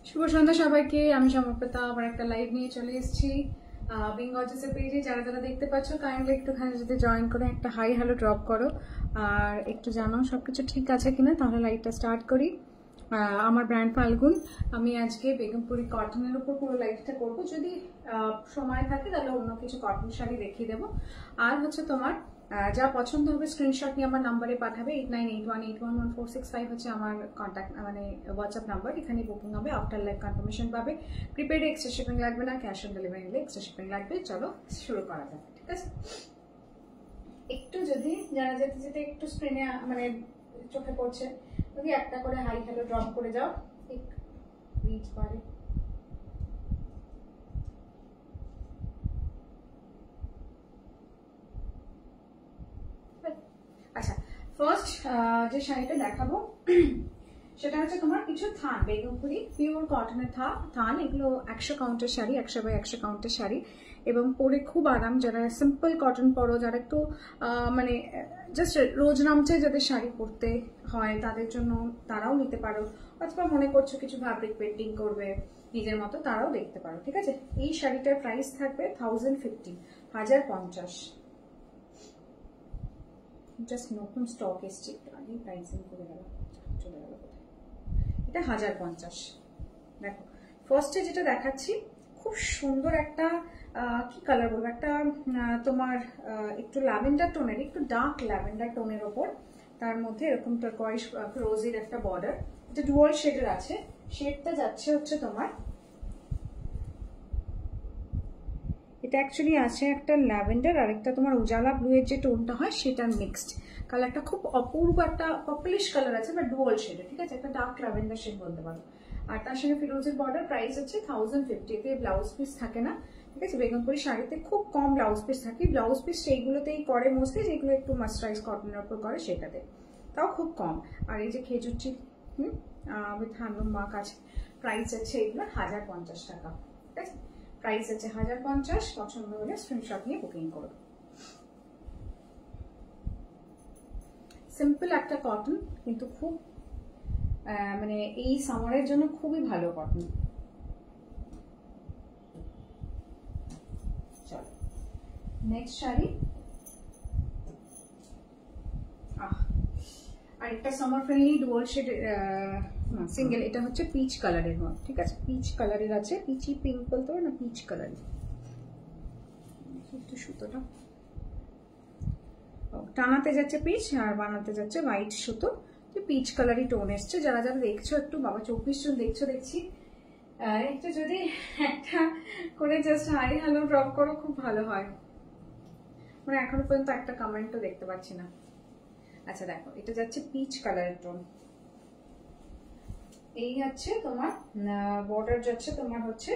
শুভ সন্ধ্যা সবাইকে। আমি সমর্পিতা আবার একটা লাইভ নিয়ে চলে এসেছি বিং গর্জিয়াসের পেজে। যারা যারা দেখতে পাচ্ছ কাইন্ডলি একটুখানি যদি জয়েন করে একটা হাই হ্যালো ড্রপ করো আর একটু জানাও সবকিছু ঠিক আছে কিনা, তাহলে লাইভটা স্টার্ট করি। আমার ব্র্যান্ড ফাল্গুন। আমি আজকে বেগমপুরি কটনের উপর পুরো লাইভটা করবো। যদি সময় থাকে তাহলে অন্য কিছু কটন শাড়ি দেখিয়ে দেবো। আর হচ্ছে তোমার যা পছন্দ হবে স্ক্রিনশট নিয়ে আমার নাম্বারে পাঠাবে। 8981811465 হচ্ছে আমার কন্ট্যাক্ট মানে হোয়াটসঅ্যাপ নাম্বার। এখানে বুকিং হবে, আফটার লাইভ কনফার্মেশন পাবে। প্রিপেড এক্সট্রা শিপিং লাগবে না, ক্যাশ অন ডেলিভারি নিলে এক্সট্রা শিপিং লাগবে। চলো শুরু করা যাক, ঠিক আছে? একটু যদি যারা যেতে যেতে একটু স্ক্রিনে মানে চোখে পড়ছে, যদি একটা করে হাই হ্যালো ড্রপ করে যাও, ঠিক রিচ পারে। আচ্ছা, ফার্স্ট যে শাড়িটা দেখাবো সেটা হচ্ছে তোমার কিছু থান, বেগমপুরি পিওর কটনের থান। এগুলো 100 কাউন্টের শাড়ি, 100x100 কাউন্টের শাড়ি, এবং পরে খুব আরাম। যারা সিম্পল কটন পরো, যারা একটু মানে জাস্ট রোজ নামছে যাদের শাড়ি পরতে হয় তাদের জন্য তারাও নিতে পারো, অথবা মনে করছো কিছু ফ্যাব্রিক পেন্টিং করবে নিজের মতো, তারাও দেখতে পারো, ঠিক আছে? এই শাড়িটার প্রাইস থাকবে 1050, 1050। জাস্ট নতুন স্টক এসছে, আগে প্রাইসিং করে গেল, চলে গেল কোথায়। এটা 1050। দেখো ফার্স্টে যেটা দেখাচ্ছি খুব সুন্দর একটা কি কালার বলবো, একটা তোমার একটু ল্যাভেন্ডার টোনের, একটু ডার্ক ল্যাভেন্ডার টোনের ওপর তার মধ্যে এরকম টারকোয়েজ রোজির একটা বর্ডার। এটা ডুয়াল শেডের আছে। শেডটা যাচ্ছে হচ্ছে তোমার, এটা অ্যাকচুয়ালি আছে একটা ল্যাভেন্ডার আর একটা তোমার উজালা ব্লু এর যে টোনটা হয় সেটার মিক্সড কালারটা। খুব অপূর্ব একটা পার্পলিশ কালার আছে বা ডুয়াল শেডে, ঠিক আছে? একটা ডার্ক ল্যাভেন্ডার শেড বলতে পারো। আর তার সঙ্গে ফিরোজের বর্ডার। প্রাইস হচ্ছে 1050। এতে ব্লাউজ পিস থাকে না, ঠিক আছে? বেগমপুরি শাড়িতে খুব কম ব্লাউজ পিস থাকে। ব্লাউজ পিস সেইগুলোতেই করে মোস্টলি, যেগুলো একটু মাস্টারাইজ কটনের উপর করে সেটাতে, তাও খুব কম। আর এই যে খেজুরটি উইথ হ্যান্ডলুম মার্ক আছে। প্রাইস আছে এগুলো 1050 টাকা, ঠিক আছে? প্রাইস আছে 1050। পছন্দ হলে স্ক্রিনশট নিয়ে বুকিং করো। সিম্পল একটা কটন, কিন্তু খুব মানে এই সামারের জন্য খুবই ভালো কটন। চলো নেক্সট শাড়ি। আর একটা summer friendly dual shade single. এটা হচ্ছে পিচ কালারের মধ্যে, ঠিক আছে? পিচ কালারের আছে, পিচি পিঙ্ক বলতে পারো না, পিচ কালারের। একটু সুতোটা টানাতে যাচ্ছে পিচ আর বানাতে যাচ্ছে হোয়াইট সুতো। পিচ কালারই টোন এসছে। যারা যারা দেখছো একটু, বাবা 24 জন দেখছো দেখছি, একটু যদি একটা করে জাস্ট হাই হ্যালো ড্রপ করো খুব ভালো হয়। মানে এখনো পর্যন্ত একটা কমেন্টও দেখতে পাচ্ছি না। আচ্ছা দেখো, এটা যাচ্ছে পিচ কালারের টোন। এই যাচ্ছে তোমার বর্ডার যাচ্ছে তোমার হচ্ছে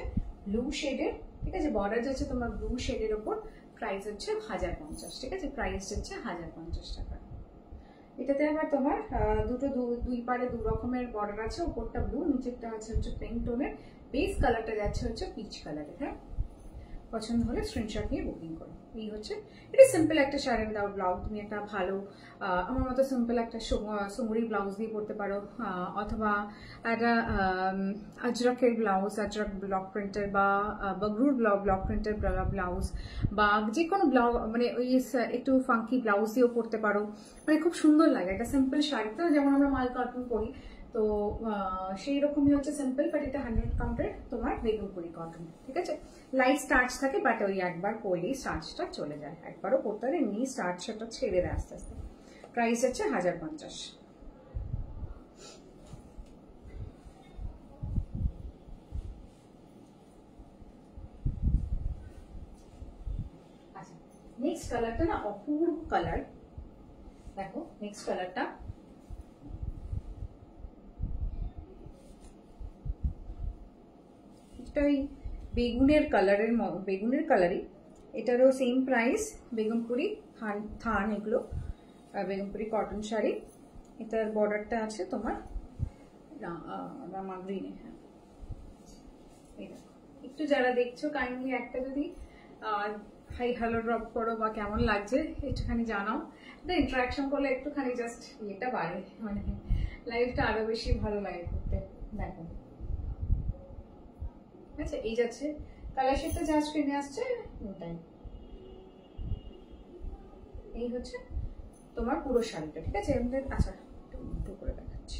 ব্লু শেডের, ঠিক আছে? বর্ডার যাচ্ছে তোমার ব্লু শেডের ওপর। প্রাইস হচ্ছে 1050, ঠিক আছে? প্রাইস হচ্ছে 1050 টাকা। এটাতে আবার তোমার দুই পারে দু রকমের বর্ডার আছে। উপরটা ব্লু, নিচেরটা আছে হচ্ছে পিঙ্ক টোনের। বেস কালারটা যাচ্ছে হচ্ছে পিচ কালারের। হ্যাঁ, পছন্দ হলে স্ক্রিনশট নিয়ে বুকিং করো। এই হচ্ছে, এটা সিম্পল একটা শাড়ি উইদাউট ব্লাউজ। তুমি একটা ভালো আমার মতো সিম্পল একটা সুমুরি ব্লাউজ দিয়ে পরতে পারো, অথবা একটা আজরকের ব্লাউজ, আজরক ব্লক প্রিন্টের বা বগরুর ব্লক প্রিন্টের ব্লাউজ, বা যে কোনো ব্লাউজ মানে ওই একটু ফাঙ্কি ব্লাউজ দিয়েও পরতে পারো। মানে খুব সুন্দর লাগে একটা সিম্পল শাড়ি। তো যেমন আমরা মাল কটন পরি, তো সেই রকমই হচ্ছে সিম্পল, বাট এটা 100 কাউন্টের তোমার বেগমপুরি কটন, ঠিক আছে? লাইট স্টার্চ থাকে, বাট ওই একবার পরলেই স্টার্চটা চলে যায়। একবারও পরতে হলে এমনি স্টার্চটা ছেড়ে দেয় আস্তে আস্তে। প্রাইস হচ্ছে 1050। আচ্ছা, নেক্সট কালারটা না অপূর্ব কালার। দেখো নেক্সট কালারটা, ওই বেগুনের কালারের, বেগুনের কালারই। এটারও সেম প্রাইস। বেগমপুরি থান এগুলো, বেগমপুরি কটন শাড়ি। এটার বর্ডারটা আছে তোমার রামা গ্রিনে। হ্যাঁ, একটু যারা দেখছো কাইন্ডলি একটা যদি হাই হ্যালো ড্রপ করো বা কেমন লাগছে একটুখানি জানাও। ইন্টারাকশন করলে একটুখানি জাস্ট ইয়েটা বাড়ে, মানে লাইফটা আরো বেশি ভালো লাগে করতে। দেখো আচ্ছা এই যাচ্ছে কালার শেডটা যা স্ক্রিনে আসছে ওটাই। এই হচ্ছে তোমার পুরো শাড়িটা, ঠিক আছে? আচ্ছা একটু করে দেখাচ্ছি।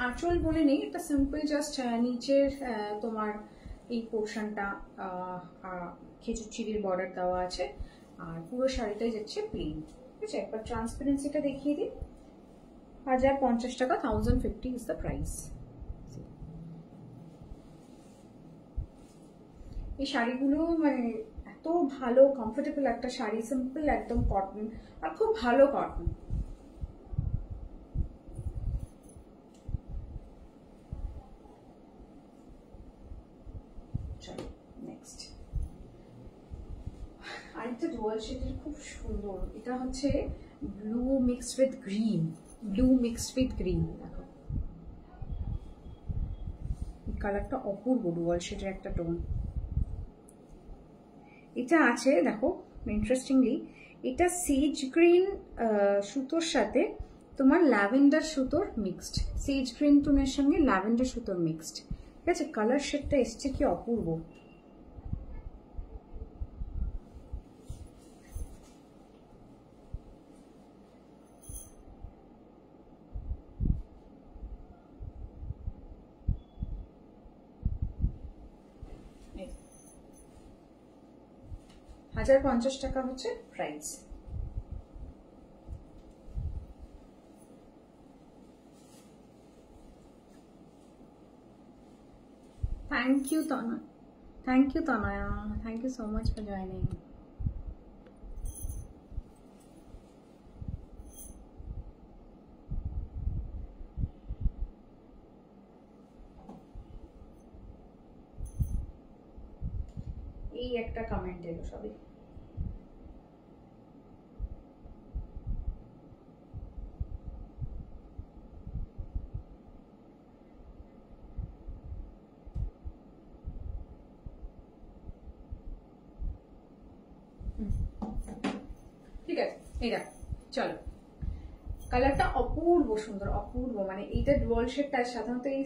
আঁচল বলে নেই, এটা সিম্পল জাস্ট নিচের তোমার এই পোর্শনটা খেজুর চিড়ির বর্ডার দেওয়া আছে, আর পুরো শাড়িটাই যাচ্ছে প্লেন, ঠিক আছে? একবার ট্রান্সপারেন্সিটা দেখিয়ে দিই। 1050 টাকা, 1050 ইজ দ্য প্রাইস। এই শাড়িগুলো মানে এত ভালো কমফোর্টেবল একটা শাড়ি, সিম্পল একদম কটন, আর খুব ভালো কটন। চলো নেক্সট আরেকটা ডুয়াল শেডের খুব সুন্দর, এটা হচ্ছে blue mixed with green, blue mixed with green. দেখো এই কালারটা অপূর্ব, ডুয়াল শেডের একটা টোন। এটা আছে দেখো ইন্টারেস্টিংলি, এটা সিজ গ্রিন সুতোর সাথে তোমার ল্যাভেন্ডার সুতোর মিক্সড, সিজ গ্রিন টোনের সঙ্গে ল্যাভেন্ডার সুতোর মিক্সড, ঠিক আছে? কালার শেডটা এসছে কি অপূর্ব। $1050 টাকা হচ্ছে price. Thank you, Tana. Thank you, Tanaya. Thank you so much for joining. এই একটা কমেন্ট এলো সবে। ঠিক আছে এই দেখ, চলো কালারটা অপূর্ব সুন্দর, অপূর্ব। মানে এইটা ডুয়াল শেডটা সাধারণত এই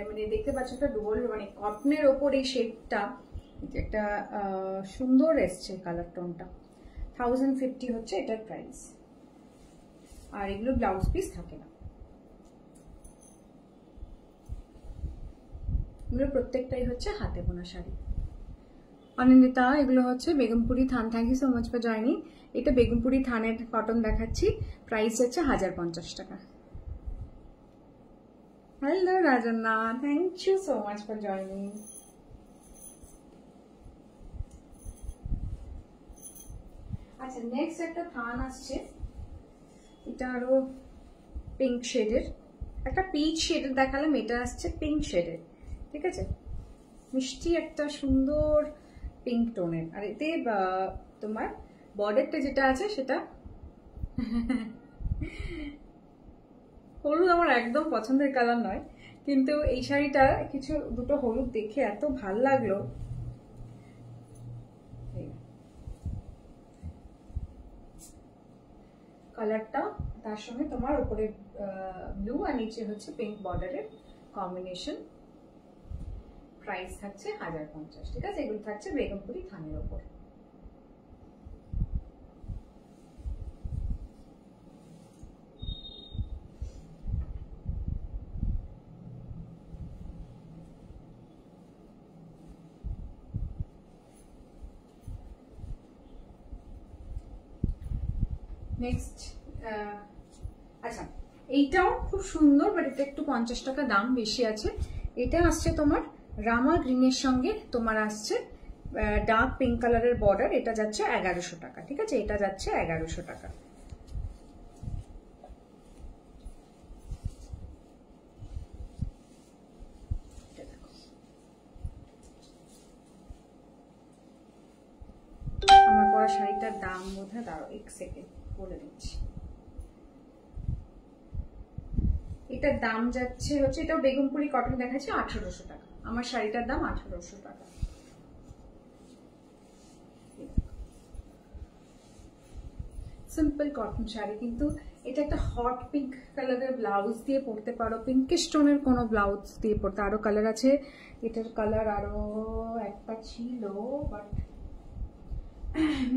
মানে দেখতে পাচ্ছ একটা ডুয়াল মানে কটনের ওপর এই শেডটা একটা সুন্দর এসছে কালার টোনটা। 1050 হচ্ছে এটার প্রাইস, আর এগুলো ব্লাউজ পিস থাকে না, এগুলো প্রত্যেকটাই হচ্ছে হাতে বোনা শাড়ি। অনিন্দিতা এগুলো হচ্ছে বেগমপুরি থান, thank you so much for joining. এটা বেগমপুরি থানের কটন দেখাচ্ছি, প্রাইস হচ্ছে 1050 টাকা। Hello Rajanna, thank you so much for joining. আচ্ছা নেক্সট একটা থান আসছে, এটা আরো পিঙ্ক শেডের, একটা পিচ শেডের দেখালাম, এটা আসছে পিঙ্ক শেডের, ঠিক আছে? মিষ্টি একটা সুন্দর পিঙ্ক টোনের, আর এতে তোমার বর্ডারটা যেটা আছে সেটা হলুদ আমার একদম পছন্দের কালার নয়, কিন্তু এই শাড়িটা কিছু দুটো হলুদ দেখে এত ভাল লাগলো। কালারটা তার সঙ্গে তোমার উপরে ব্লু আর নিচে হচ্ছে পিঙ্ক বর্ডারের কম্বিনেশন। প্রাইস থাকছে 1050, ঠিক আছে? এগুলো থাকছে বেগমপুরি থানের ওপর। নেক্সট আচ্ছা এইটাও খুব সুন্দর, বাট এটা একটু 50 টাকা দাম বেশি আছে। এটা আসছে তোমার রামা গ্রিনের সঙ্গে তোমার আসছে ডার্ক পিঙ্ক কালারের বর্ডার, এটা যাচ্ছে 1100 টাকা, ঠিক আছে? এটা যাচ্ছে 1100 টাকা। আমার পরা শাড়িটার দাম বোধহয় দাঁড়ো এক সেকেন্ড বলে দিচ্ছি। এটার দাম যাচ্ছে হচ্ছে, এটাও বেগমপুরি কটন দেখাচ্ছে 1800 টাকা। আমার শাড়িটার দাম 1800 টাকা। সিম্পল কটন শাড়ি, কিন্তু এটা একটা হট পিঙ্ক কালারের ব্লাউজ দিয়ে পরতে পারো, পিঙ্কিশ টোনের কোনো ব্লাউজ দিয়ে পরতে। আরো কালার আছে, এটার কালার আরো একটা ছিল বাট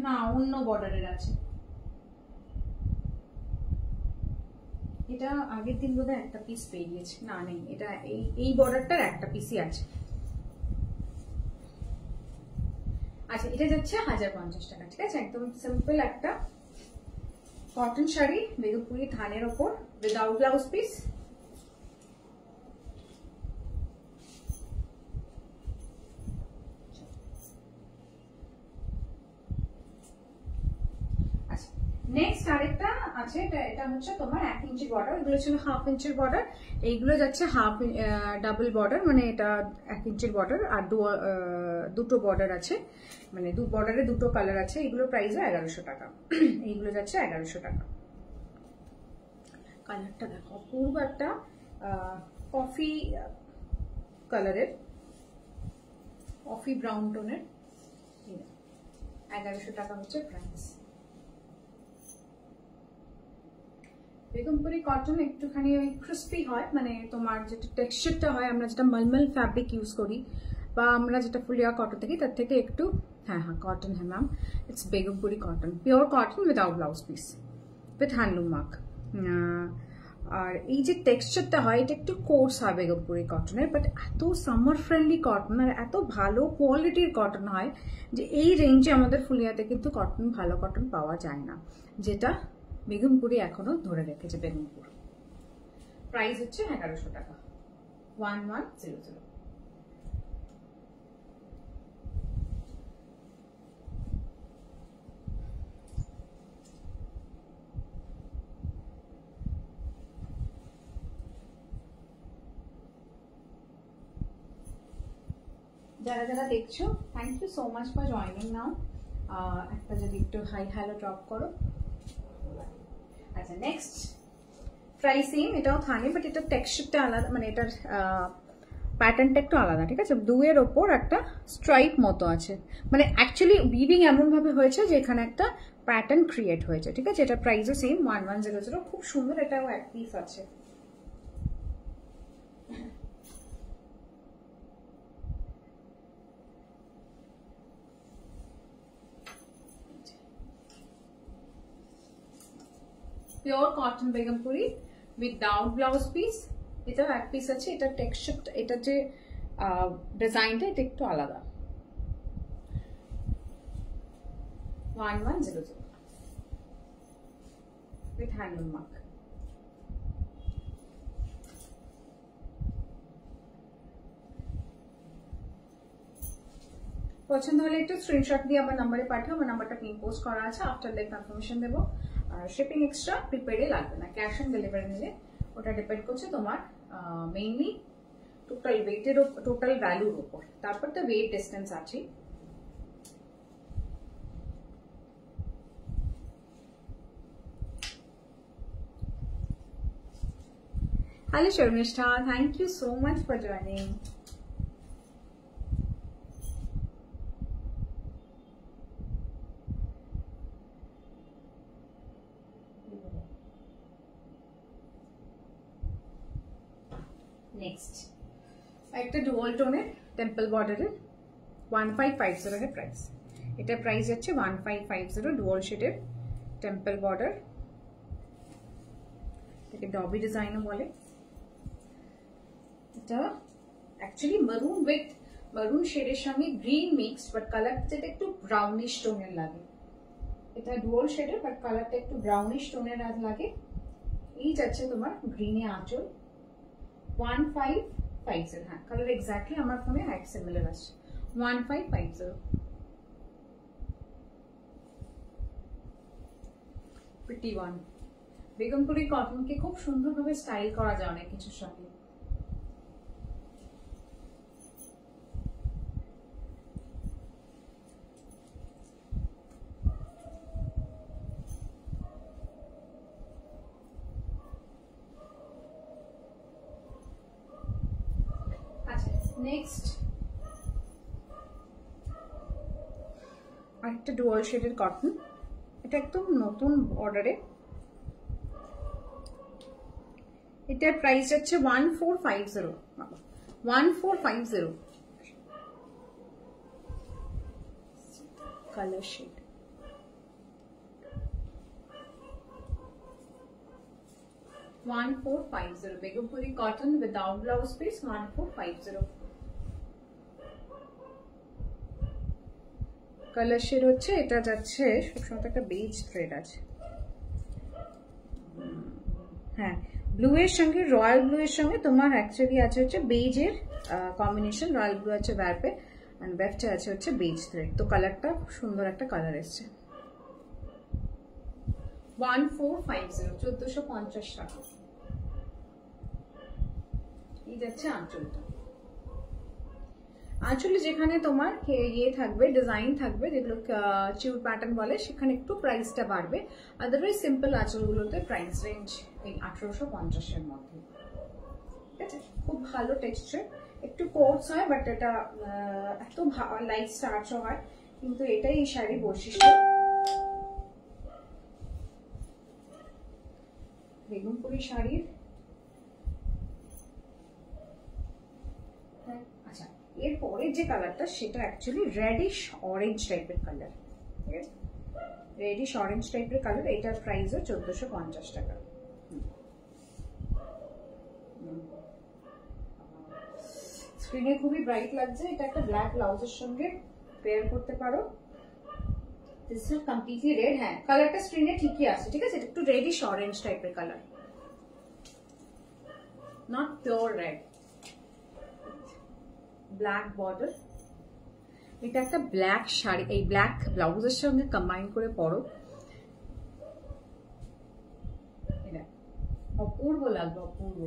না, অন্য বর্ডারের আছে। এটা আগের দিন বোধহয় একটা পিস পেয়ে গিয়েছে, না নেই, এটা এই বর্ডারটার একটা পিসই আছে। আচ্ছা, এটা যাচ্ছে 1050 টাকা, ঠিক আছে? একদম সিম্পল একটা কটন শাড়ি বেগমপুরি থানের ওপর উইদাউট ব্লাউজ পিস। নেক্সট আরেকটা আছে, এটা হচ্ছে তোমার 1 ইঞ্চি বর্ডার, এগুলো ছিল 1/2 ইঞ্চির বর্ডার, এইগুলো যাচ্ছে ডাবল বর্ডার, মানে এটা 1 ইঞ্চির বর্ডার আর দুটো বর্ডার আছে, মানে বর্ডারে দুটো কালার আছে। এগুলোর প্রাইস 1100 টাকা, এইগুলো যাচ্ছে 1100 টাকা। কালারটা দেখো, অপূর্ব একটা কফি কালারের, কফি ব্রাউন টোনের, 1100 টাকা হচ্ছে প্রাইস। বেগমপুরি কটন একটুখানি ওই ক্রিস্পি হয়, মানে তোমার যেটা টেক্সচারটা হয়, আমরা যেটা মলমল ফ্যাব্রিক ইউজ করি বা আমরা যেটা ফুলিয়া কটন থেকে, তার থেকে একটু, হ্যাঁ কটন, হ্যাঁ ma'am, it's Begumpuri cotton, pure cotton without blouse piece with handloom mark. আর এই যে টেক্সচারটা হয়, এটা একটু কোর্স হয় বেগমপুরি কটনের, বাট এত সামার ফ্রেন্ডলি কটন আর এত ভালো কোয়ালিটির কটন হয় যে এই রেঞ্জে আমাদের ফুলিয়াতে কিন্তু কটন, ভালো কটন পাওয়া যায় না, যেটা বেগমপুরি এখনো ধরে রেখেছে বেগমপুর। প্রাইস হচ্ছে 1100 টাকা, 1100। যারা যারা দেখছো, thank you so much for joining now. একটা যদি একটু হাই হ্যালো ড্রপ করো। আচ্ছা, নেক্সট প্রাইস সেম, এটাও থানে, বাট এটার টেক্সচারটা আলাদা, মানে এটার প্যাটার্নটা একটু আলাদা, ঠিক আছে? ব্লুয়ের ওপর একটা স্ট্রাইপ মতো আছে, মানে অ্যাকচুয়ালি উইভিং এমন ভাবে হয়েছে যে এখানে একটা প্যাটার্ন ক্রিয়েট হয়েছে, ঠিক আছে? এটা প্রাইসও সেম 1100, খুব সুন্দর, এটাও এক পিস আছে। Pure cotton Begumpuri without blouse piece, এটাও এক পিস আছে। এটা টেক্সচার, এটা যে ডিজাইনটা, এটা একটু আলাদা। 1100 উইথ হ্যান্ডলুম মার্ক। পছন্দ হলে একটু স্ক্রিনশট দিয়ে আমার নাম্বারে পাঠাও, আমার নাম্বারটা পিন পোস্ট করা আছে, আফটার দ্যাট কনফার্মেশন দেবো। আর শিপিং এক্সট্রা প্রিপেডে লাগবে না, ক্যাশ অন ডেলিভারি নিলে ওটা ডিপেন্ড করছে তোমার মেইনলি টোটাল ওয়েটের, টোটাল ভ্যালুর উপর, তারপর তো ওয়েট ডিস্টেন্স আছে। Hello Sharmishta, thank you so much for joining. Next একটা ডুয়াল টোনের টেম্পল বর্ডারের 1550 এর প্রাইস, এটা প্রাইস হচ্ছে 1550, ডুয়াল শেডের টেম্পল বর্ডার, এটাকে ডবি ডিজাইনও বলে। এটা অ্যাকচুয়ালি মেরুন উইথ মেরুন শেডের সঙ্গে গ্রিন মিক্স, বাট কালারটা একটু ব্রাউনিশ টোনের লাগে। এটা ডুয়াল শেডের, বাট কালারটা একটু ব্রাউনিশ টোনের লাগে। এই যাচ্ছে তোমার গ্রিনে আঁচল, 1550, হ্যাঁ কালার এক্স্যাক্টলি আমার ফোনে এক সিমিলার আছে, 1550। প্রিটি ওয়ান, বেগমপুরি কটনকে খুব সুন্দরভাবে স্টাইল করা যায় অনেক কিছুর সঙ্গে। নেক্সট আরেকটা ডুয়াল শেডের কটন, এটা একদম নতুন অর্ডারে। এটার প্রাইস হচ্ছে 1450, 1450 colour shade. Begampuri cotton without blouse piece 1450। Colour shade হচ্ছে এটা যাচ্ছে সবসময় একটা বেজ থ্রেড আছে, হ্যাঁ ব্লু এর সঙ্গে রয়্যাল ব্লু এর সঙ্গে তোমার অ্যাকচুয়ালি আছে হচ্ছে বেজের কম্বিনেশন, রয়্যাল ব্লু আছে ভ্যারপে এন্ড ওয়েফটে আছে হচ্ছে বেজ থ্রেড। তো কালারটা খুব সুন্দর একটা কালার এসছে। 1450, 1450 টাকা। এই যাচ্ছে আঁচলটা। আঁচলে যেখানে তোমার ইয়ে থাকবে, ডিজাইন থাকবে যেগুলো চিউর প্যাটার্ন বলে, সেখানে একটু প্রাইসটা বাড়বে। আদারওয়াইজ সিম্পল আঁচলগুলোতে প্রাইস রেঞ্জ এই 1850 এর মধ্যে। ঠিক আছে, খুব ভালো টেক্সচার, একটু কোর্স হয় বাট এটা এত লাইট স্টার্চও হয়, কিন্তু এটাই এই শাড়ির বৈশিষ্ট্য। বেগমপুরি শাড়ির আচ্ছা, এরপরে যে কালারটা সেটা অ্যাকচুয়ালি রেডিশ অরেঞ্জ টাইপের কালার। ঠিক আছে, রেডিশ অরেঞ্জ টাইপের কালার। এটার প্রাইসও 1450 টাকা। স্ক্রিনে খুবই ব্রাইট লাগছে। এটা একটা ব্ল্যাক ব্লাউজের সঙ্গে পেয়ার করতে পারো। This is completely red. হ্যাঁ, কালারটা স্ক্রিনে ঠিকই আছে। ঠিক আছে, একটু রেডিশ অরেঞ্জ টাইপের colour, not pure red. Black border. এটা একটা ব্ল্যাক শাড়ি, এই ব্ল্যাক ব্লাউজের সঙ্গে কম্বাইন করে পরো, এটা অপূর্ব লাগবে, অপূর্ব।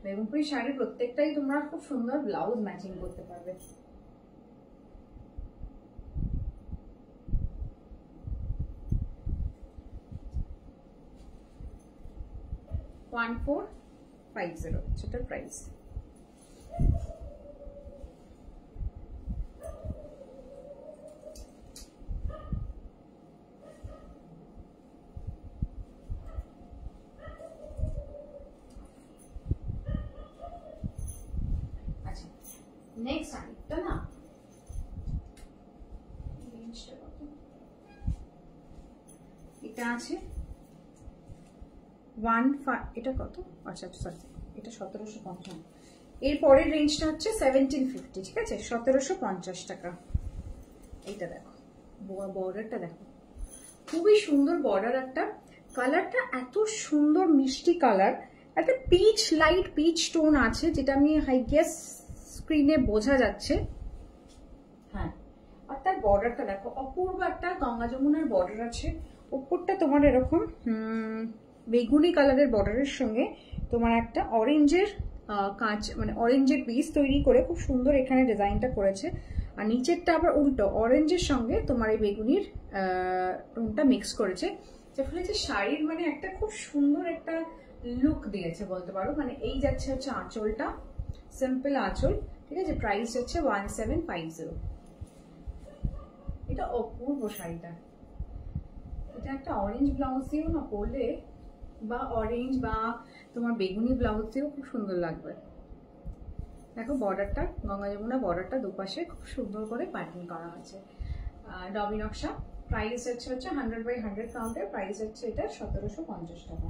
বেগমপুরি শাড়ির প্রত্যেকটাই তোমরা খুব সুন্দর ব্লাউজ ম্যাচিং করতে পারবে। $1450 সেটার প্রাইস। নেক্সট আরেকটা না, এটা আছে এটা কত? আচ্ছা সরি, এটা 1750। এর পরের রেঞ্জটা হচ্ছে 1750। ঠিক আছে, 1750 টাকা। এইটা দেখো, বর্ডারটা দেখো, খুবই সুন্দর বর্ডার। একটা কালারটা এত সুন্দর মিষ্টি কালার, একটা পিচ, লাইট পিচ টোন আছে, যেটা আমি আই গেস স্ক্রিনে বোঝা যাচ্ছে। হ্যাঁ, আর তার বর্ডারটা দেখো, অপূর্ব একটা গঙ্গা যমুনার বর্ডার আছে। উপরটা তোমার এরকম বেগুনি কালারের বর্ডারের সঙ্গে তোমার একটা অরেঞ্জের কাঁচ, মানে অরেঞ্জের পিস তৈরি করে খুব সুন্দর এখানে ডিজাইনটা করেছে। আর নিচেরটা আবার উল্টো, অরেঞ্জের সঙ্গে তোমার এই বেগুনির টোনটা মিক্স করেছে, যার ফলে যে শাড়ির মানে একটা খুব সুন্দর একটা লুক দিয়েছে বলতে পারো। মানে এই যাচ্ছে হচ্ছে আঁচলটা, সিম্পল আঁচল। ঠিক আছে, প্রাইস হচ্ছে 1750। এটা অপূর্ব শাড়িটা। এটা একটা অরেঞ্জ ব্লাউজ দিয়েও না পরলে, বা অরেঞ্জ বা তোমার বেগুনি ব্লাউজ দিয়েও খুব সুন্দর লাগবে। দেখো বর্ডারটা, গঙ্গা যমুনা বর্ডারটা দুপাশে খুব সুন্দর করে প্যাটার্ন করা আছে, ডবি নকশা। প্রাইস হচ্ছে 100/100 কাউন্টের। প্রাইস হচ্ছে এটা 1750 টাকা।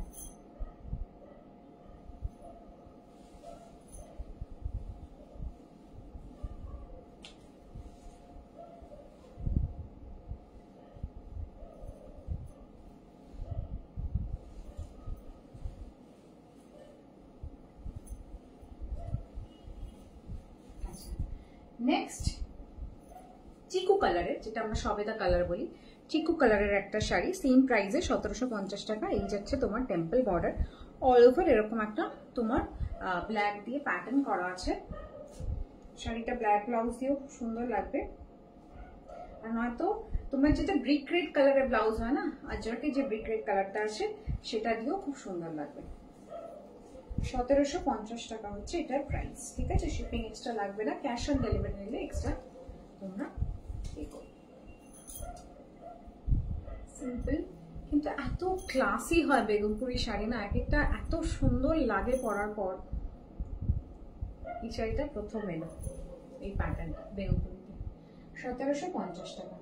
নেক্সট চিকু কালারের, যেটা আমরা সবেদা কালার বলি, চিকু কালারের একটা শাড়ি, সেম প্রাইসে 1750 টাকা। এই যাচ্ছে তোমার টেম্পল বর্ডার, অল ওভার এরকম একটা তোমার ব্ল্যাক দিয়ে প্যাটার্ন করা আছে। শাড়িটা ব্ল্যাক ব্লাউজ দিয়েও খুব সুন্দর লাগবে। আর নয়তো তোমার যেটা ব্রিক রেড কালারের ব্লাউজ হয় না, আজকে যে ব্রিক রেড কালারটা আছে সেটা দিয়েও খুব সুন্দর লাগবে। 1750 টাকা হচ্ছে এটার প্রাইস। ঠিক আছে, শিপিং এক্সট্রা লাগবে না, ক্যাশ অন ডেলিভারি নিলে এক্সট্রা তোমরা পে করো। সিম্পল কিন্তু এত ক্লাসি হয় বেগমপুরি শাড়ি না, এক একটা এত সুন্দর লাগে পরার পর। এই শাড়িটা প্রথম এলো এই প্যাটার্নটা বেগমপুরিতে, 1750 টাকা।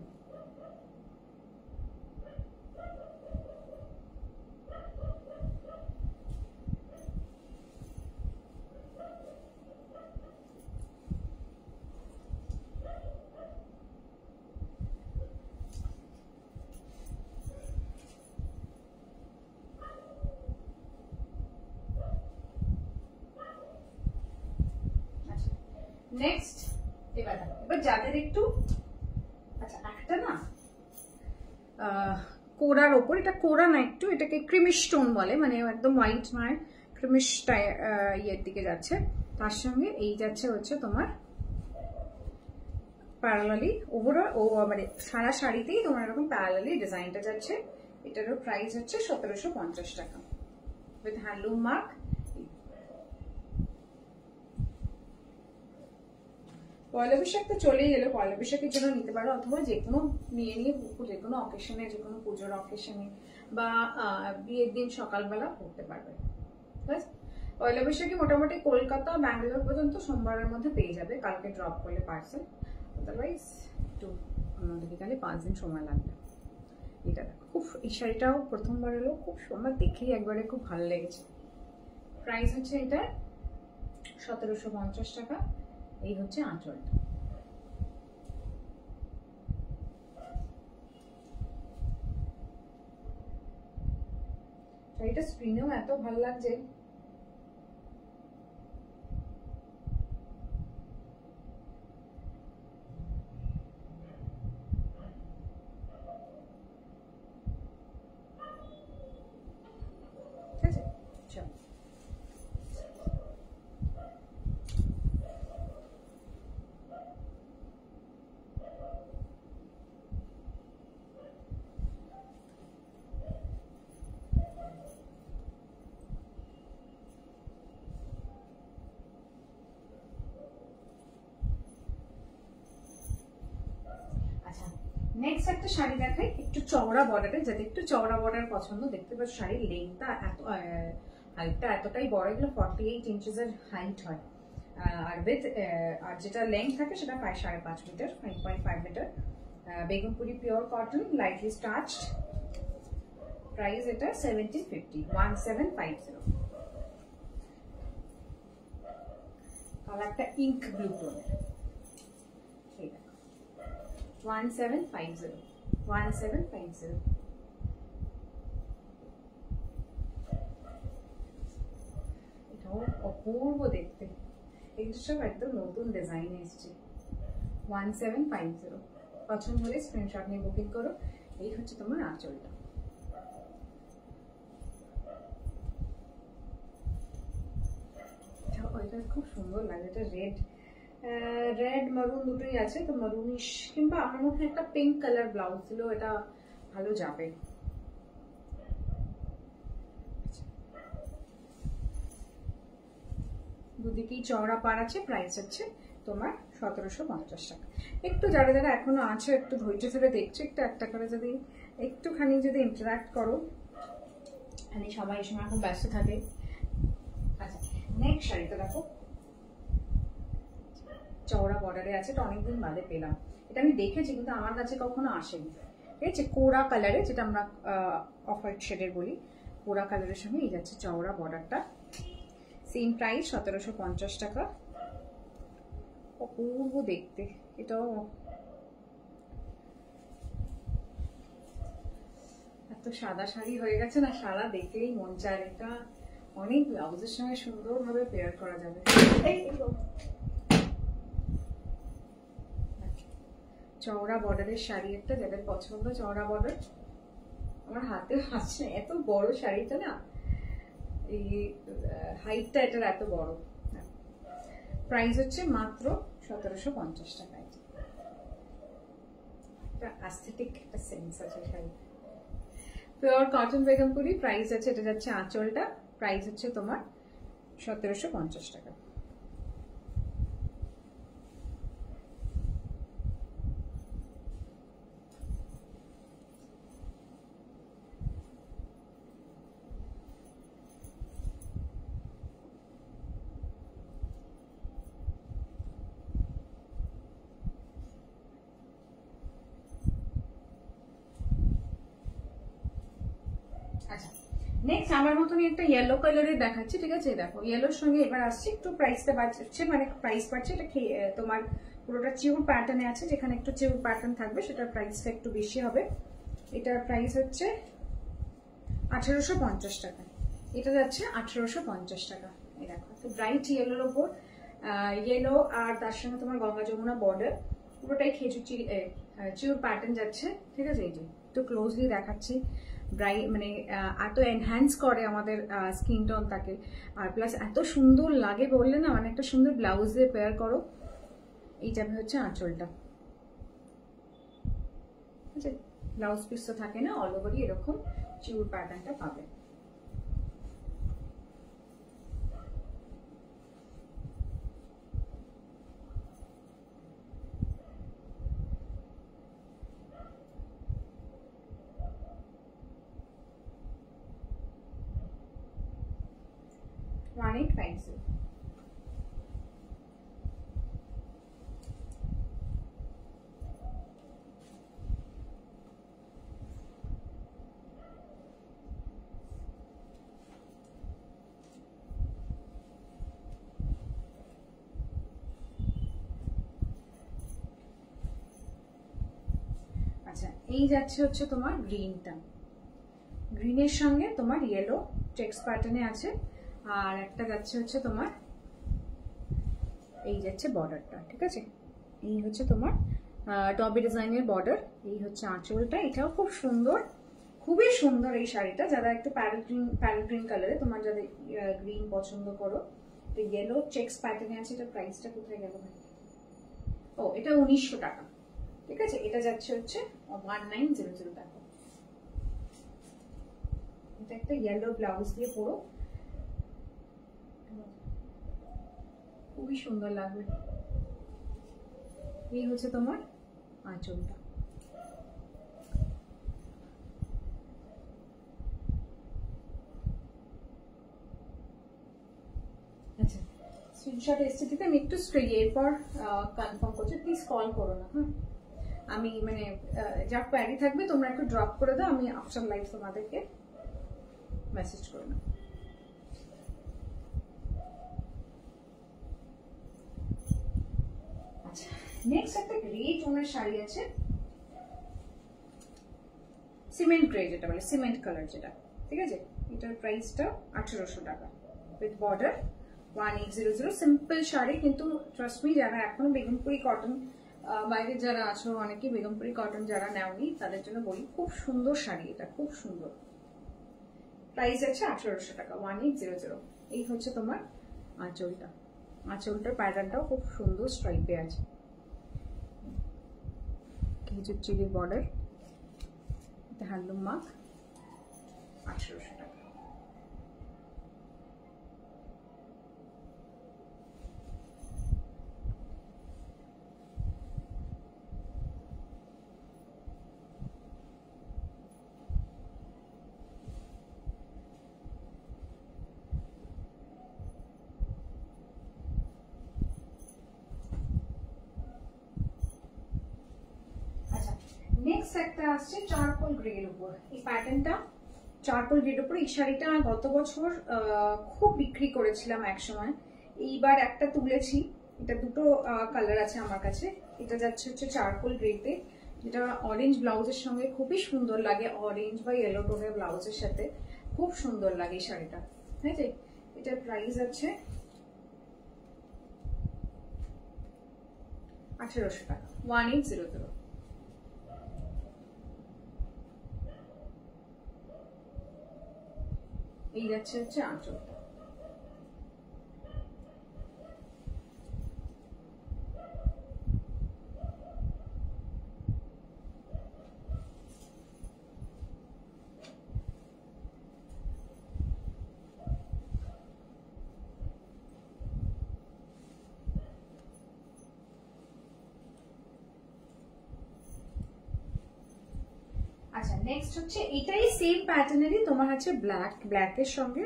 নেক্সট এবার যাদের একটু আচ্ছা একটা না কোরার ওপর, এটা কোরা না একটু, এটাকে ক্রিমিশ টোন বলে, মানে একদম হোয়াইট নয়, ক্রিমিশ ইয়ের দিকে যাচ্ছে। তার সঙ্গে এই যাচ্ছে হচ্ছে তোমার প্যারালালি ওভারঅল, মানে সারা শাড়িতেই তোমার এরকম প্যারালালি ডিজাইনটা যাচ্ছে। এটারও প্রাইস হচ্ছে 1750 টাকা উইথ হ্যান্ডলুম মার্ক। পয়লা বৈশাখ তো চলেই এলো, পয়লা বৈশাখের জন্য নিতে পারো, অথবা যে কোনো মেয়ে নিয়ে যে কোনো অকেশনে, যে কোনো পুজোর অকেশনে বা বিয়ের দিন সকালবেলা পড়তে পারবে। ঠিক আছে, পয়লা বৈশাখে মোটামুটি কলকাতা ব্যাঙ্গালোর পর্যন্ত সোমবারের মধ্যে পেয়ে যাবে, কালকে ড্রপ করলে পার্সেল, আদারওয়াইজ একটু অন্যদিকে গেলে 5 দিন সময় লাগবে। এটা দেখো, খুব এই শাড়িটাও প্রথমবার এলো, খুব সুন্দর, দেখেই একবারে খুব ভালো লেগেছে। প্রাইস হচ্ছে এটা 1750 টাকা। এই হচ্ছে আঁচলটা। শাড়িটা স্ক্রিনেও এত ভালো লাগছে। ঠিক আছে, চলো নেক্সট একটা শাড়ি দেখাই, একটু চওড়া বর্ডারে, যাদের একটু চওড়া বর্ডার পছন্দ। দেখতে পাচ্ছ শাড়ির লেন্থটা এত, হাইটটা এতটাই বড়, এগুলো 48 ইঞ্চেসের হাইট হয়, আর উইথ আর যেটা লেন্থ থাকে সেটা 5.5 meter, 5.5 meter. Begumpuri pure cotton, lightly starched. Price এটা 1750, 1750। কালারটা ইঙ্ক ব্লু টোনের, 1750, 1750। এটাও অপূর্ব দেখতে, এগুলো সব একদম নতুন ডিজাইন এসছে। 1750, পছন্দ হলে স্ক্রিনশট নিয়ে বুকিং করো। এই হচ্ছে তোমার আঁচলটা। এটা খুব সুন্দর লাগে, এটা রেড মারুন দুটোই আছে, তো মারুনিশ কিংবা আমার মধ্যে একটা পিঙ্ক কালার ব্লাউজ ছিল, এটা ভালো যাবে। দুদিকেই চওড়া পার আছে। প্রাইস হচ্ছে তোমার 1750 টাকা। একটু যারা যারা এখনো আছে একটু ধৈর্য ধরে দেখছো, একটু একটা করে যদি একটুখানি যদি ইন্টারাক্ট করো, মানে সবাই এই সময় এখন ব্যস্ত থাকে। আচ্ছা, নেক্সট শাড়িটা দেখো, চওড়া বর্ডারে আছে, এটা অনেকদিন বাদে পেলাম। এটা আমি দেখেছি কিন্তু আমার কাছে কখনো আসেনি। ঠিক আছে, কোরা কালারে, যেটা আমরা অফ হোয়াইট শেডের বলি, কোরা কালারের সঙ্গে এই যাচ্ছে চওড়া বর্ডারটা। সেম প্রাইস 1750 টাকা। অপূর্ব দেখতে, এটাও এত সাদা শাড়ি হয়ে গেছে না, সারা দেখলেই মন চায়। এটা অনেক ব্লাউজের সঙ্গে সুন্দরভাবে পেয়ার করা যাবে। চওড়া বর্ডারের শাড়ি একটা, যাদের পছন্দ চওড়া বর্ডার। আমার হাতে আসছে, এত বড় শাড়িটা না, এই হাইটটা এটার এত বড়। প্রাইস হচ্ছে মাত্র 1750 টাকায়। একটা অ্যাস্থেটিক একটা সেন্স আছে sari. Pure cotton Begumpuri, price আছে, এটা যাচ্ছে আঁচলটা। প্রাইস হচ্ছে তোমার 1750 টাকা। আচ্ছা নেক্সট আমার মতনই একটা ইয়েলো কালারের দেখাচ্ছি, ঠিক আছে? দেখো ইয়েলোর সঙ্গে এবার আসছে, একটু প্রাইসটা বাড়ছে, মানে প্রাইস বাড়ছে। এটা তোমার পুরোটা চিউর প্যাটার্নে আছে, যেখানে একটু চিউর প্যাটার্ন থাকবে সেটার প্রাইসটা একটু বেশি হবে। এটার প্রাইস হচ্ছে 1850 টাকা। এটা যাচ্ছে 1850 টাকা। এই দেখো তো ব্রাইট ইয়েলোর ওপর ইয়েলো, আর তার সঙ্গে তোমার গঙ্গা যমুনা বর্ডার, পুরোটাই খেজুর চিউর প্যাটার্ন যাচ্ছে, ঠিক আছে? এই যে একটু ক্লোজলি দেখাচ্ছি, ব্রাইট মানে এত এনহ্যান্স করে আমাদের স্কিন টোন তাকে, আর প্লাস এত সুন্দর লাগে বললে না, মানে একটা সুন্দর ব্লাউজ দিয়ে পেয়ার করো। এইটা হচ্ছে আঁচলটা, ঠিক আছে? ব্লাউজ পিস তো থাকে না, অল ওভারই এরকম চিউর প্যাটার্নটা পাবে। আচ্ছা এই যাচ্ছে হচ্ছে তোমার গ্রিনটা, গ্রিনের সঙ্গে তোমার ইয়েলো চেক্স প্যাটার্নে আছে, আর একটা যাচ্ছে হচ্ছে তোমার এই যাচ্ছে বর্ডারটা, ঠিক আছে? এই হচ্ছে তোমার টবি ডিজাইনের বর্ডার, এই হচ্ছে আঁচলটা। এটাও খুব সুন্দর, খুবই সুন্দর এই শাড়িটা। যারা একটু প্যারেট গ্রিন কালারে, তোমার যাদের গ্রিন পছন্দ করো, তো ইয়েলো চেক্স প্যাটার্নে আছে। এটা প্রাইসটা কোথায় গেল? ও এটা 1900 টাকা, ঠিক আছে? এটা যাচ্ছে হচ্ছে 1900 টাকা। এটা একটা ইয়েলো ব্লাউজ দিয়ে পরো, খুবই সুন্দর লাগবে। এই হচ্ছে তোমার আঁচলটা। আচ্ছা স্ক্রিনশট এসছে, ঠিক আছে? আমি একটু এরপর কনফার্ম করছি, প্লিজ কল করো না, হ্যাঁ? আমি মানে যা কোয়ারি থাকবে তোমরা একটু ড্রপ করে দাও, আমি আফটার লাইভ তোমাদেরকে মেসেজ করে নেব। আচ্ছা নেক্সট একটা গ্রে টোনের শাড়ি আছে, সিমেন্ট গ্রে যেটা বলে, সিমেন্ট কালার যেটা, ঠিক আছে? এটার প্রাইসটা 1800 টাকা উইথ বর্ডার 1800। সিম্পল শাড়ি, কিন্তু ট্রাস্ট মি যারা এখনো বেগমপুরি কটন, বাইরে যারা আছো অনেকে বেগমপুরি কটন যারা নেওনি, তাদের জন্য বলি খুব সুন্দর শাড়ি, এটা খুব সুন্দর। প্রাইস আছে 1800 টাকা, 1800। এই হচ্ছে তোমার আঁচলটা, আঁচলটার প্যাটার্নটাও খুব সুন্দর স্ট্রাইপে আছে, খেজুর চিলির বর্ডার, হ্যান্ডলুম মার্ক, 1800 টাকা। নেক্সট একটা আসছে চারকোল গ্রের উপর, এই প্যাটার্নটা চারকোল গ্রের উপর। এই শাড়িটা গত বছর খুব বিক্রি করেছিলাম এক সময়, এইবার একটা তুলেছি। এটা দুটো কালার আছে আমার কাছে। এটা যাচ্ছে হচ্ছে চারকোল গ্রেতে, যেটা অরেঞ্জ ব্লাউজের সঙ্গে খুবই সুন্দর লাগে, অরেঞ্জ বা ইয়েলো টোনের ব্লাউজের সাথে খুব সুন্দর লাগে এই শাড়িটা, ঠিক আছে? এটার প্রাইস আছে 1800 টাকা, 1800। এই যাচ্ছে হচ্ছে আঁচলটা। আচ্ছা নেক্সট হচ্ছে এটাই সেম প্যাটার্নেরই, তোমার আছে ব্ল্যাকের সঙ্গে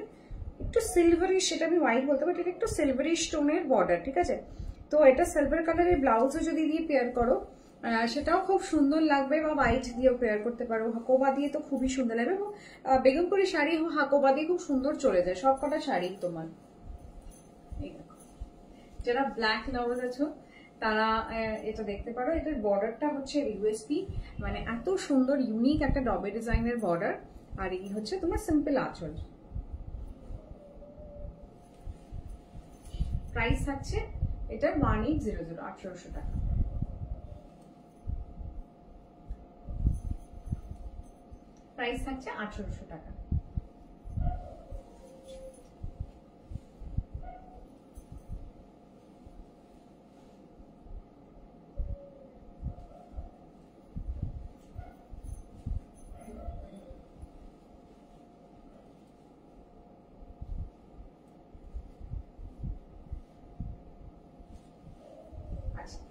একটু সিলভারিশ, সেটা আমি হোয়াইট বলতে পারি, এটা একটু সিলভারিশ টোনের বর্ডার, ঠিক আছে? তো এটা সিলভার কালারের ব্লাউজও যদি দিয়ে পেয়ার করো সেটাও খুব সুন্দর লাগবে, বা হোয়াইট দিয়েও পেয়ার করতে পারো, হাকোবা দিয়ে তো খুবই সুন্দর লাগবে। এবং বেগমপুরি শাড়ি হাকোবা দিয়ে খুব সুন্দর চলে যায় সব কটা শাড়ি তোমার। যারা ব্ল্যাক লাভার আছো তারা এটা দেখতে পারো। এটার বর্ডারটা হচ্ছে ইউএসপি, মানে এত সুন্দর ইউনিক একটা ডবে ডিজাইনের বর্ডার। আর এই হচ্ছে তোমার সিম্পল আঁচল। প্রাইস থাকছে এটার 1800, 1800 টাকা। প্রাইস থাকছে 1800 টাকা।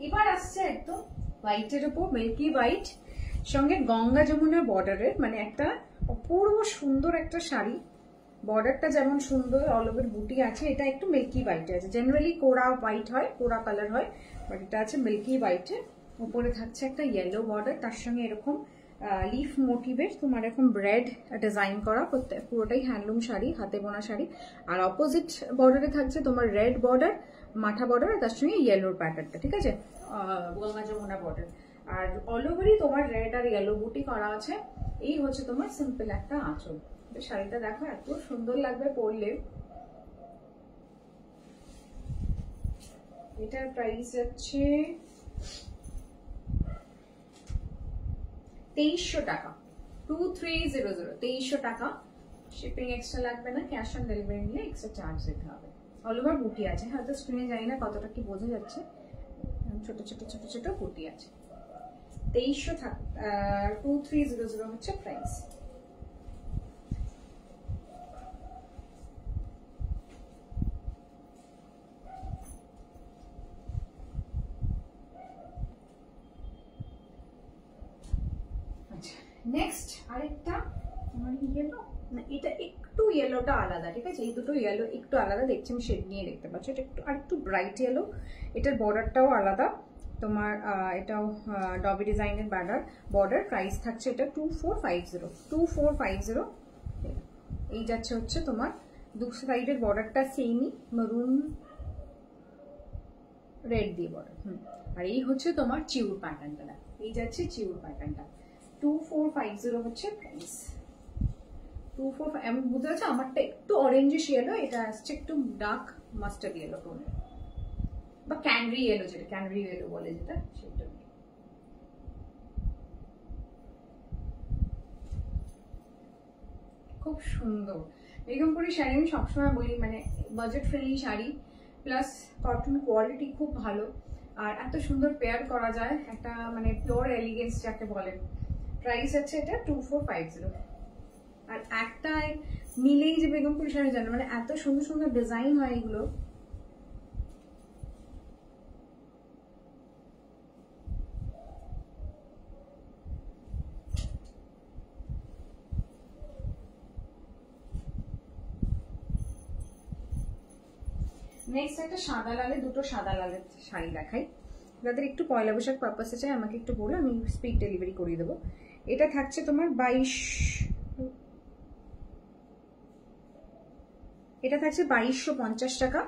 এবার আসছে একদম হোয়াইটের উপর, মিল্কি হোয়াইট সঙ্গে গঙ্গা যমুনা বর্ডারের, মানে একটা অপূর্ব সুন্দর একটা শাড়ি। বর্ডারটা যেমন সুন্দর, অল ওভার বুটি আছে। এটা একটু মিল্কি হোয়াইটে আছে, জেনারেলি কোরা হোয়াইট হয়, কোরা কালার হয়, বাট এটা আছে মিল্কি হোয়াইটে। উপরে থাকছে একটা ইয়েলো বর্ডার, তার সঙ্গে এরকম লিফ মোটিভের তোমার এরকম ব্রেড ডিজাইন করা, পুরোটাই হ্যান্ডলুম শাড়ি, হাতে বোনা শাড়ি। আর অপোজিট বর্ডারে থাকছে তোমার রেড বর্ডার, মাথা বর্ডার, তার সঙ্গে ইয়েলোর প্যাটার্নটা, ঠিক আছে, গঙ্গা যমুনা বর্ডার। আর অল ওভারই তোমার রেড আর ইয়েলো বুটি করা আছে। এই হচ্ছে তোমার সিম্পল একটা আঁচল। শাড়িটা দেখো এত সুন্দর লাগবে পরলে। এটার প্রাইস হচ্ছে 2300 টাকা, 2300, 2300 টাকা। শিপিং এক্সট্রা লাগবে না, ক্যাশ অন ডেলিভারি নিলে এক্সট্রা চার্জ দিতে হবে। অল ওভার বুটি আছে, হয়তো স্ক্রিনে জানি না কতটা কি বোঝা যাচ্ছে, ছোট ছোট ছোট ছোট বুটি আছে। 2300 হচ্ছে প্রাইস। নেক্সট আরেকটা ইয়েলো, না এটা একটু ইয়েলোটা আলাদা, ঠিক আছে, এই দুটো ইয়েলো একটু আলাদা দেখছি, আমি শেড নিয়ে দেখতে পাচ্ছি। এটা একটু আর একটু ব্রাইট ইয়েলো, এটার বর্ডারটাও আলাদা তোমার, এটাও ডবি ডিজাইনের বর্ডার। প্রাইস থাকছে এটা 2450, 2450। এই যাচ্ছে হচ্ছে তোমার দু সাইডের বর্ডারটা সেমই, মেরুন রেড দিয়ে বর্ডার। আর এই হচ্ছে তোমার চিউর প্যাটার্নটা, এই যাচ্ছে চিউর প্যাটার্নটা। 2450 হচ্ছে প্রাইস। 24, আমি বুঝতে পারছি আমারটা একটু অরেঞ্জিশ ইয়েলো, এটা আসছে একটু ডার্ক মাস্টার্ড ইয়েলো টোনের, বা ক্যানরি ইয়েলো, যেটা ক্যানরি ইয়েলো বলে যেটা, সেটা। খুব সুন্দর বেগমপুরি শাড়ি, আমি সবসময় বলি মানে budget friendly sari, plus cotton quality খুব ভালো, আর এত সুন্দর পেয়ার করা যায়, একটা মানে পিওর এলিগেন্স যাকে বলে। প্রাইস আছে এটা 2450। আর একটা নিলেই যে বেগমপুরি শাড়ি জানো, মানে এত সুন্দর সুন্দর ডিজাইন হয় এগুলো। নেক্সট একটা সাদা লালে, দুটো সাদা লালের শাড়ি দেখাই, যাদের একটু পয়লা বৈশাখ পারপাসে চাই আমাকে একটু বলে, আমি স্পিড ডেলিভারি করিয়ে দেবো। এটা থাকছে তোমার 2250 টাকা,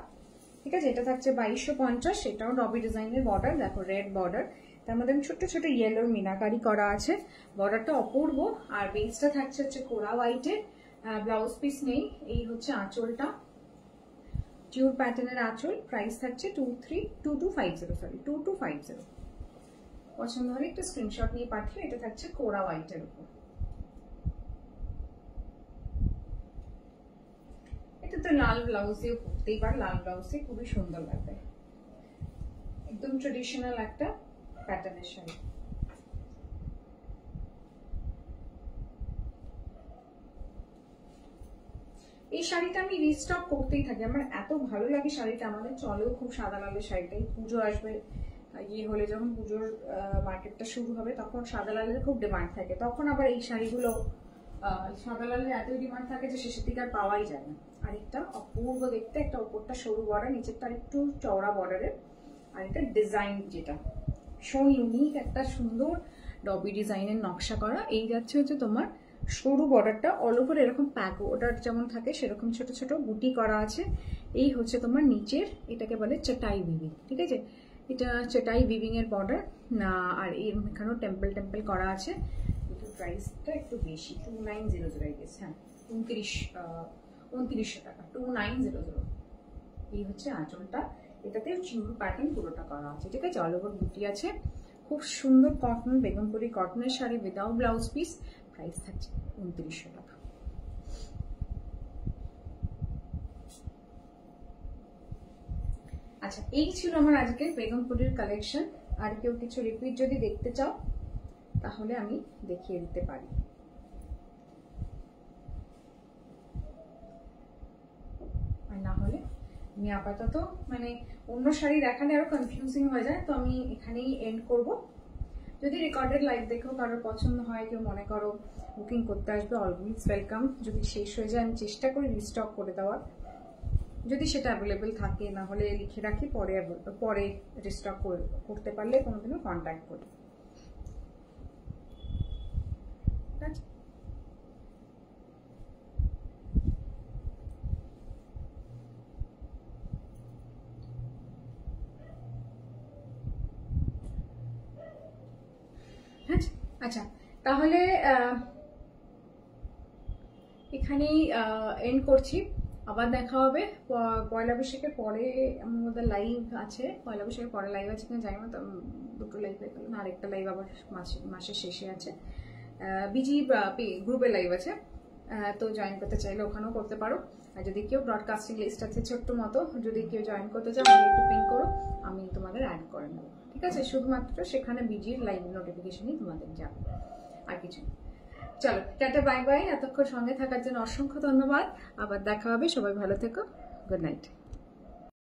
ঠিক আছে, এটা থাকছে 2250। এটাও ডবি ডিজাইনের বর্ডার, দেখো রেড বর্ডার, তার মধ্যে ছোট ছোট ইয়েলোর মিনাকারি করা আছে, বর্ডারটা অপূর্ব। আর বেসটা থাকছে হচ্ছে কোরা হোয়াইটের, ব্লাউজ পিস নেই। এই হচ্ছে আঁচলটা, টিউর প্যাটার্নের আঁচল। প্রাইস থাকছে 2250। পছন্দ হলে একটা স্ক্রিনশট নিয়ে পাঠিয়ে, এটা থাকছে কোরা হোয়াইটের উপর। এটা তো লাল ব্লাউজ দিয়েও পরতেই পারে, লাল ব্লাউজ দিয়ে খুবই সুন্দর লাগবে, একদম ট্রেডিশনাল একটা প্যাটার্নের শাড়ি। এই শাড়িটা আমি রিস্টক করতেই থাকি, আমার এত ভালো লাগে শাড়িটা। আমাদের চলেও খুব সাদা লালের শাড়িটাই, পুজো আসবে ইয়ে হলে, যখন পুজোর মার্কেটটা শুরু হবে তখন সাদা লালের খুব ডিমান্ড থাকে, তখন আবার এই শাড়িগুলো সাদা লালের এতই ডিমান্ড থাকে যে শেষের দিকে আর পাওয়াই যায় না। আর একটা অপূর্ব দেখতে, একটা ওপরটা সরু বর্ডার, নিচেরটা একটু চওড়া বর্ডারের, আর এটা ডিজাইন যেটা ভীষণ ইউনিক একটা সুন্দর ডবি ডিজাইনের নকশা করা। এই যাচ্ছে হচ্ছে তোমার সরু বর্ডারটা, অল ওভার এরকম প্যাক বর্ডার যেমন থাকে সেরকম ছোট ছোট বুটি করা আছে। এই হচ্ছে তোমার নিচের, এটাকে বলে চটাই উইভিং, ঠিক আছে, এটা চটাই উইভিং এর বর্ডার না। আর এখানেও টেম্পল টেম্পল করা আছে। কিন্তু প্রাইসটা একটু বেশি, 2900 আই গেস, হ্যাঁ 2900 টাকা, 2900। এই হচ্ছে আঁচলটা, এটাতে চিংড়ি প্যাটার্ন পুরোটা করা আছে, ঠিক আছে, অল ওভার বুটি আছে। খুব সুন্দর কটন, বেগমপুরি কটনের sari without blouse piece, price থাকছে 2900 টাকা। আচ্ছা, এই ছিল আমার আজকের বেগমপুরির কালেকশন। আর কেউ কিছু রিপিট যদি দেখতে চাও তাহলে আমি দেখিয়ে দিতে পারি। আর না হলে আমি আপাতত মানে অন্য শাড়ি দেখালে আরো কনফিউজিং হয়ে যায়, তো আমি এখানেই এন্ড করব। যদি রেকর্ডেড লাইভ দেখো কারোর পছন্দ হয়, কেউ মনে করো বুকিং করতে আসবে, অলওয়েজ ওয়েলকাম। যদি শেষ হয়ে যায় আমি চেষ্টা করি রিস্টক করে দেওয়ার, যদি সেটা অ্যাভেলেবেল থাকে, না হলে লিখে রাখি, পরে রিস্টক করতে পারলে কোনোদিনও কন্ট্যাক্ট করি, ঠিক আছে। আচ্ছা, তাহলে এখানেই এন্ড করছি। আবার দেখা হবে পয়লা বৈশাখের পরে, আমাদের লাইভ আছে, পয়লা বৈশাখের পরে লাইভ আছে কিনা জানি না, দুটো লাইভ হয়ে গেল না, আরেকটা লাইভ আবার মাসের শেষে আছে, বিজি গ্রুপে লাইভ আছে, তো জয়েন করতে চাইলে ওখানেও করতে পারো। আর যদি কেউ ব্রডকাস্টিং লিস্ট আছে ছোট্ট মতো, যদি কেউ জয়েন করতে চাও আমাকে একটু পিং করো, আমি তোমাদের অ্যাড করে নেবো, ঠিক আছে। শুধুমাত্র সেখানে বিজির লাইভ নোটিফিকেশনই তোমাদের যাবে, আর কিছু। চলো টাটা, বাই বাই। এতক্ষণ সঙ্গে থাকার জন্য অসংখ্য ধন্যবাদ। আবার দেখা হবে, সবাই ভালো থেকো, গুড নাইট।